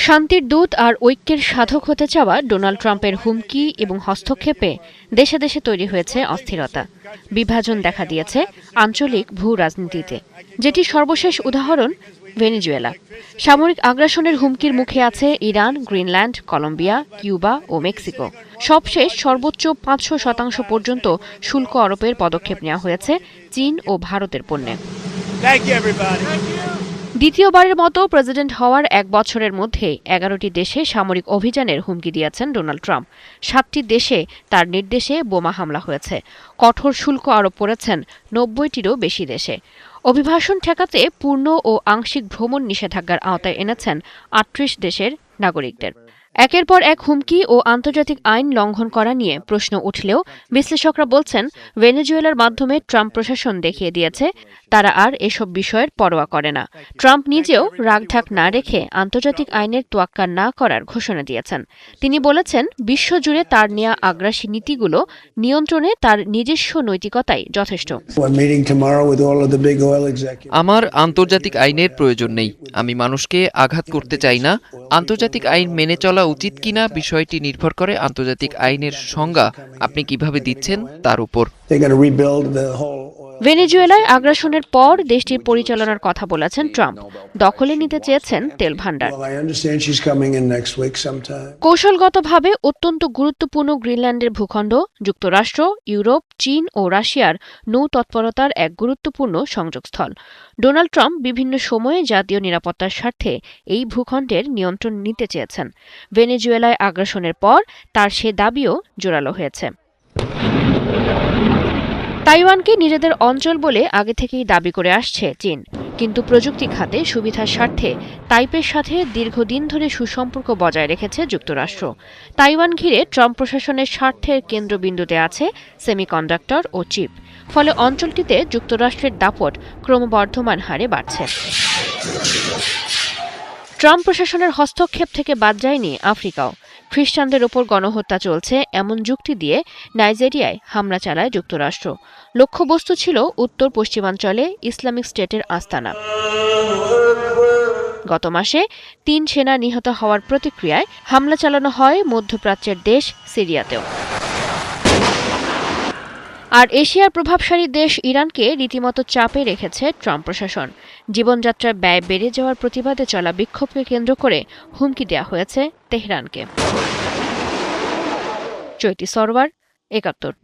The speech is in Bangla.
শান্তির দূত আর ঐক্যের সাধক হতে চাওয়া ডোনাল্ড ট্রাম্পের হুমকি এবং হস্তক্ষেপে দেশে দেশে তৈরি হয়েছে অস্থিরতা। বিভাজন দেখা দিয়েছে আঞ্চলিক ভূ রাজনীতিতে, যেটি সর্বশেষ উদাহরণ ভেনেজুয়েলা। সামরিক আগ্রাসনের হুমকির মুখে আছে ইরান, গ্রিনল্যান্ড, কলম্বিয়া, কিউবা ও মেক্সিকো। সবশেষ সর্বোচ্চ ৫০০% পর্যন্ত শুল্ক আরোপের পদক্ষেপ নেওয়া হয়েছে চীন ও ভারতের পণ্যে। দ্বিতীয়বারের মতো প্রেসিডেন্ট হওয়ার ১ বছরের মধ্যে ১১টি দেশে সামরিক অভিযানের হুমকি দিয়েছেন ডোনাল্ড ট্রাম্প। ৭টি দেশে তার নির্দেশে বোমা হামলা হয়েছে। কঠোর শুল্ক আরোপ করেছেন ৯০টিরও বেশি দেশে। অভিবাসন ঠেকাতে পূর্ণ ও আংশিক ভ্রমণ নিষেধাজ্ঞার আওতায় এনেছেন ৩৮ দেশের নাগরিকদের। একের পর এক হুমকি ও আন্তর্জাতিক আইন লঙ্ঘন করা নিয়ে প্রশ্ন উঠলেও বিশ্লেষকরা বলছেন, ভেনেজুয়েলার মাধ্যমে ট্রাম্প প্রশাসন দেখিয়ে দিয়েছে তারা আর এসব বিষয়ের পরোয়া করে না। ট্রাম্প নিজেও রাগঢাক না রেখে আন্তর্জাতিক আইনের তোয়াক্কা না করার ঘোষণা দিয়েছেন। তিনি বলেছেন, বিশ্বজুড়ে তার নেয়া আগ্রাসী নীতিগুলো নিয়ন্ত্রণে তার নিজস্ব নৈতিকতাই যথেষ্ট। আমার আন্তর্জাতিক আইনের প্রয়োজন নেই। আমি মানুষকে আঘাত করতে চাই না। আন্তর্জাতিক আইন মেনে চলা উচিত কিনা বিষয়টি নির্ভর করে আন্তর্জাতিক আইনের সংজ্ঞা আপনি কিভাবে দিচ্ছেন তার উপর। ভেনেজুয়েলায় আগ্রাসনের পর দেশটির পরিচালনার কথা বলেছেন ট্রাম্প। দখলে নিতে চেয়েছেন তেল ভান্ডার। কৌশলগতভাবে অত্যন্ত গুরুত্বপূর্ণ গ্রিনল্যান্ডের ভূখণ্ড যুক্তরাষ্ট্র, ইউরোপ, চীন ও রাশিয়ার নৌ তৎপরতার এক গুরুত্বপূর্ণ সংযোগস্থল। ডোনাল্ড ট্রাম্প বিভিন্ন সময়ে জাতীয় নিরাপত্তার স্বার্থে এই ভূখণ্ডের নিয়ন্ত্রণ নিতে চেয়েছেন। ভেনেজুয়েলায় আগ্রাসনের পর তার সে দাবিও জোরালো হয়েছে। তাইওয়ানকে নিজেদের অঞ্চল বলে আগে থেকেই দাবি করে আসছে চীন, কিন্তু প্রযুক্তি খাতে সুবিধার স্বার্থে তাইপের সাথে দীর্ঘদিন ধরে সুসম্পর্ক বজায় রেখেছে যুক্তরাষ্ট্র। তাইওয়ান ঘিরে ট্রাম্প প্রশাসনের স্বার্থের কেন্দ্রবিন্দুতে আছে সেমিকন্ডাক্টর ও চিপ। ফলে অঞ্চলটিতে যুক্তরাষ্ট্রের দাপট ক্রমবর্ধমান হারে বাড়ছে। ট্রাম্প প্রশাসনের হস্তক্ষেপ থেকে বাদ যায়নি আফ্রিকাও। খ্রিস্টানদের ওপর গণহত্যা চলছে এমন যুক্তি দিয়ে নাইজেরিয়ায় হামলা চালায় যুক্তরাষ্ট্র। লক্ষ্যবস্তু ছিল উত্তর পশ্চিমাঞ্চলে ইসলামিক স্টেটের আস্তানা। গত মাসে ৩ সেনা নিহত হওয়ার প্রতিক্রিয়ায় হামলা চালানো হয় মধ্যপ্রাচ্যের দেশ সিরিয়াতেও। আর এশিয়ার প্রভাবশালী দেশ ইরানকে রীতিমতো চাপে রেখেছে ট্রাম্প প্রশাসন। জীবনযাত্রার ব্যয় বেড়ে যাওয়ার প্রতিবাদে চলা বিক্ষোভকে কেন্দ্র করে হুমকি দেওয়া হয়েছে তেহরানকে। চৈতি সরওয়ার, ৭১।